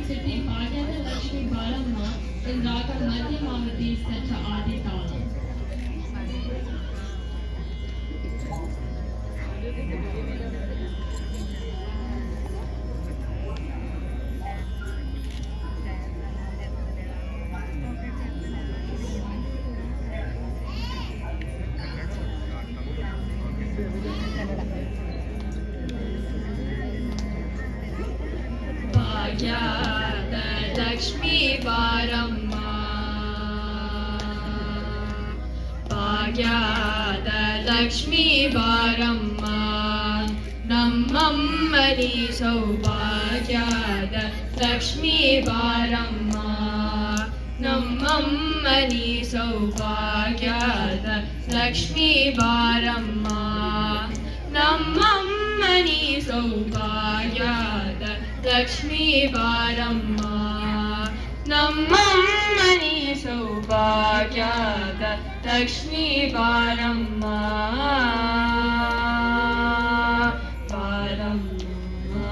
City Bhagyada Lakshmi Balamma in Raga Madhyamavati set to Adi Talam. Bhagyada Lakshmi Baramma, Bhagyada Lakshmi Baramma, Nammani Saubhagyada Lakshmi Baramma, Nammani Saubhagyada Lakshmi Baramma, Nammani Saubhagyada Lakshmi Baramma, Nammani Saubhagyada Lakshmi Baramma, Baramma.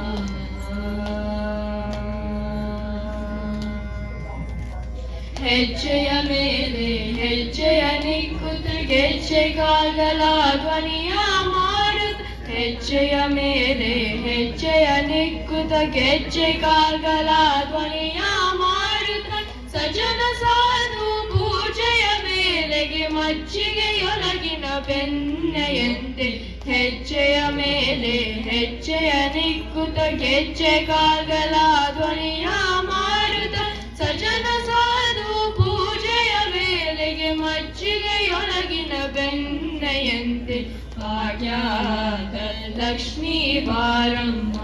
ಹೆಜ್ಜೆಯ ಮೇಲೆ ಹೆಜ್ಜೆಯ ನಿಕ್ಕುತ್ತ ಗೆಜ್ಜೆಗಾಗಲ ಧ್ವನಿಯ ಮಾಡುತ್ತ ಹೆಜ್ಜೆಯ ಮೇಲೆ ಹೆಜ್ಜೆಯ ನಿಕ್ಕುತ್ತ ಗೆಜ್ಜೆಗಾಗಲ ಧ್ವನಿಯ ಮಾಡುತ್ತ ಸಜನ ಸಾಧು ಪೂಜೆಯ ಮೇಲೆಗೆ ಮಜ್ಜಿಗೆಯೊಳಗಿನ ಬೆಣ್ಣೆಯಂತೆ ಹೆಜ್ಜೆಯ ಮೇಲೆ ಹೆಜ್ಜೆಯ ನಿಕ್ಕುತ್ತ ಗೆಜ್ಜೆಗಾಗಲ ಧ್ವನಿಯ ಮಾಡುತ್ತ ಸಜನ ಸಾಧು ಪೂಜೆಯ ಮೇಲೆಗೆ ಮಜ್ಜಿಗೆಯೊಳಗಿನ ಬೆಣ್ಣೆಯಂತೆ ಭಾಗ್ಯದ ಲಕ್ಷ್ಮೀ ಬಾರಮ್ಮ,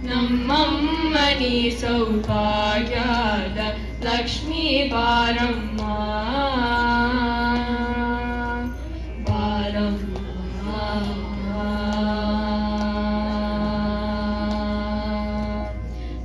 ನಮ್ಮಮ್ಮನಿ ಸೌಭಾಗ್ಯದ ಲಕ್ಷ್ಮೀ ಬಾರಮ್ಮ, ಬಾರಮ್ಮ.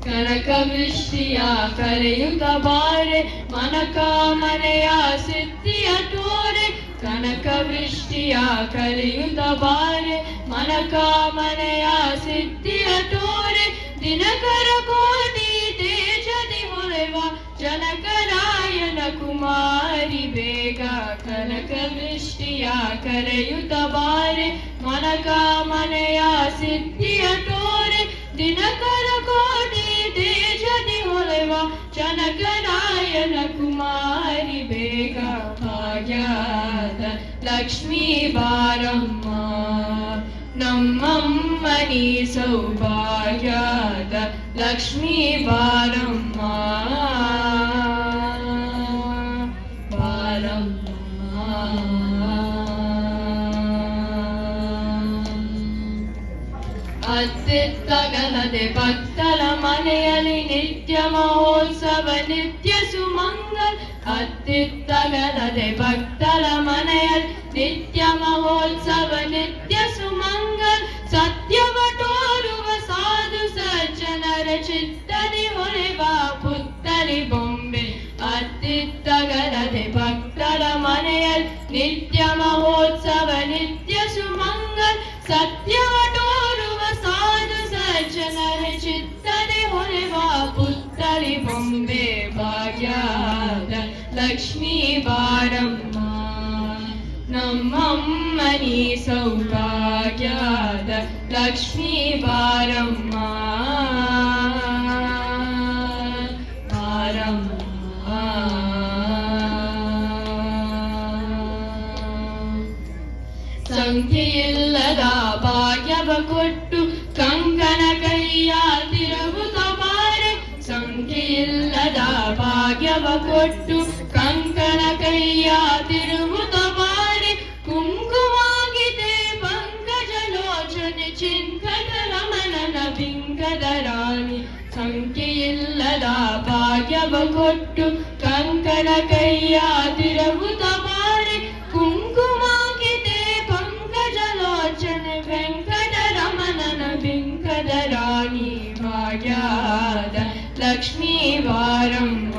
ಕನಕವೃಷ್ಟಿಯ ಕರೆಯುತ್ತ ಬಾರೆ ಮನಕಾಮನೆಯ ಸಿದ್ಧಿಯ ತೋರೆ, ಕನಕವೃಷ್ಟಿಯ ಕರೆಯುತ್ತ ಬಾರೆ ಮನಕಾಮನೆಯ ಸಿದ್ಧಿಯ ತೋರೆ, ದಿನಕರ ಕೋಟಿ ತೇಜದಿ ಹೊಳೆವ ಜನಕರಾಯನ ಕುಮಾರಿ ಬೇಗ, ಕನಕವೃಷ್ಟಿಯ ಕರೆಯುತ್ತ ಬಾರೆ ಮನಕಾಮನೆಯ ಸಿದ್ಧಿಯ ತೋರೆ, ದಿನಕರ ಕೋಟಿ ತೇಜದಿ ಹೊಳೆವ ಜನಕರಾಯನ ಕುಮಾರಿ ಬೇಗ, ಭಾಗ್ಯದ ಲಕ್ಷ್ಮೀ ಬಾರಮ್ಮ, ನಮ್ಮಮ್ಮನಿ ಸೌಭಾಗ್ಯದ ಲಕ್ಷ್ಮೀ ಬಾರಮ್ಮ, ಬಾರಮ್ಮ. ಅತ್ತಿತ್ತಗಲದೆ ಭಕ್ತರ ಮನೆಯಲ್ಲಿ ನಿತ್ಯ ಮಹೋತ್ಸವ ನಿತ್ಯ ಸುಮಂಗಲ್, ಅತ್ತಿತ್ತಗಲದೆ ಭಕ್ತರ ಮನೆಯಲ್ಲಿ ನಿತ್ಯ ಮಹೋತ್ಸವ ನಿತ್ಯ ಸುಮಂಗಲ್, ಸತ್ಯವ ತೋರುವ ಸಾಧು ಸಜ್ಜನರ ಚಿತ್ತದಿ ಹೊಳೆವ ಪುತ್ತರಿ ಬೊಂಬೆ, ಅತ್ತಿತ್ತಗಲದೆ ಭಕ್ತರ ಮನೆಯಲ್ಲಿ ನಿತ್ಯ ಮಹೋತ್ಸವ ನಿತ್ಯ ಸುಮಂಗಲ್, ಸತ್ಯವ ತೋರುವ ಸಾಧು ಸಜ್ಜನರ ಚಿತ್ತದಿ ಹೊಳೆವ ಪುತ್ತರಿ ಬೊಂಬೆ, ಭಾಗ್ಯದ ಲಕ್ಷ್ಮೀ ಬಾರಮ್ಮ, ನಮ್ಮಮ್ಮನಿ ಸೌಭಾಗ್ಯದ ಲಕ್ಷ್ಮೀ ಬಾರಮ್ಮ, ಬಾರಮ್ಮ. ಸಂಖ್ಯೆಯಿಲ್ಲದ ಭಾಗ್ಯವ ಕೊಟ್ಟು ಕಂಕಣ ಕೈಯ ತಿರುಗುತ್ತ ಬಾರೆ, ಸಂಖ್ಯೆಯಿಲ್ಲದ ಭಾಗ್ಯವ ಕೊಟ್ಟು ಕಂಕಣ ಕೈಯ ತಿರುಗುತ್ತ ಬಾರೆ, ಕುಂಕುಮಾಗಿದೆ ಪಂಕಜ ಲೋಚನೆ ಚಿಂಕದ ರಮಣನ ಬಿಂಕದ ರಾಣಿ, ಸಂಖ್ಯೆಯಿಲ್ಲದ ಭಾಗ್ಯವ ಕೊಟ್ಟು ಕಂಕಣ ಕೈಯ ತಿರುಗುತ್ತ ಬಾರೆ, ಕುಂಕುಮಾಗಿದೆ ಪಂಕಜ ಲೋಚನೆ ವೆಂಕಟ ರಮಣನ ಬಿಂಕದ ರಾಣಿ, ಭಾಗ್ಯದ ಲಕ್ಷ್ಮೀ ಬಾರಮ್ಮ,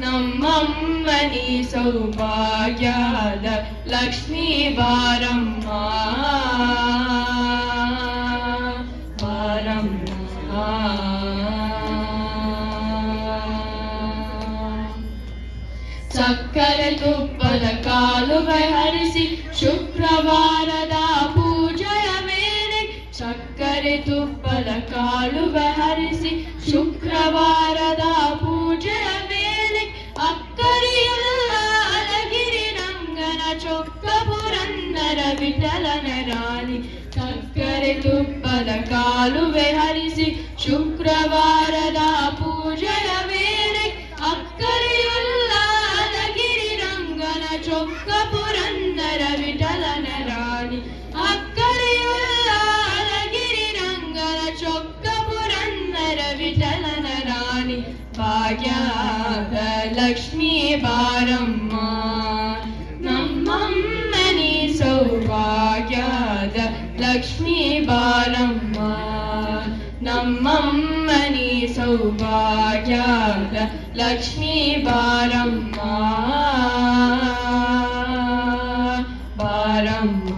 ನಮ್ಮಮ್ಮನಿ ಸೌಭಾಗ್ಯದ ಲಕ್ಷ್ಮೀ ಬಾರಮ್ಮ, ಬಾರಮ್ಮ. ಸಕ್ಕರೆ ತುಪ್ಪದ ಕಾಲುವೆ ಹರಿಸಿ ಶುಕ್ರವಾರದ ಪೂಜೆಯ ವೇಳೆ ಸಕ್ಕರೆ ತುಪ್ಪದ ಕಾಲುವೆ ಹರಿಸಿ ಶುಕ್ರವಾರದ ಪೂಜೆಯ ವೇಳೆ ಅಕ್ಕರಿಯುಳ್ಳ ಅಲಗಿರಿ ರಂಗನ ಚೊಕ್ಕ ಪುರಂದರ ವಿಠಲನ ರಾಣಿ ಸಕ್ಕರೆ ತುಪ್ಪದ ಕಾಲುವೆ ಹರಿಸಿ ಶುಕ್ರವಾರದ ಪೂಜೆಯ ವೇಳೆ ಅಕ್ಕರಿಯುಳ್ಳ ಅಲಗಿರಿ ರಂಗನ ಚೊಕ್ಕ ಪುರಂದರ ವಿಠಲನ ರಾಣಿ ಅಕ್ಕರಿಯುಳ್ಳ ಅಲಗಿರಿ ರಂಗನ ಚೊಕ್ಕ ಪುರಂದರ ವಿಠಲನ ರಾಣಿ ಭಾಗ್ಯದ ಲಕ್ಷ್ಮೀ ಬಾರಮ್ಮ ನಮ್ಮಮ್ಮನಿ ಸೌಭಾಗ್ಯದ ಲಕ್ಷ್ಮೀ ಬಾರಮ್ಮ ನಮ್ಮಮ್ಮನಿ ಸೌಭಾಗ್ಯದ ಲಕ್ಷ್ಮೀ ಬಾರಮ್ಮ ಬಾರಮ್ಮ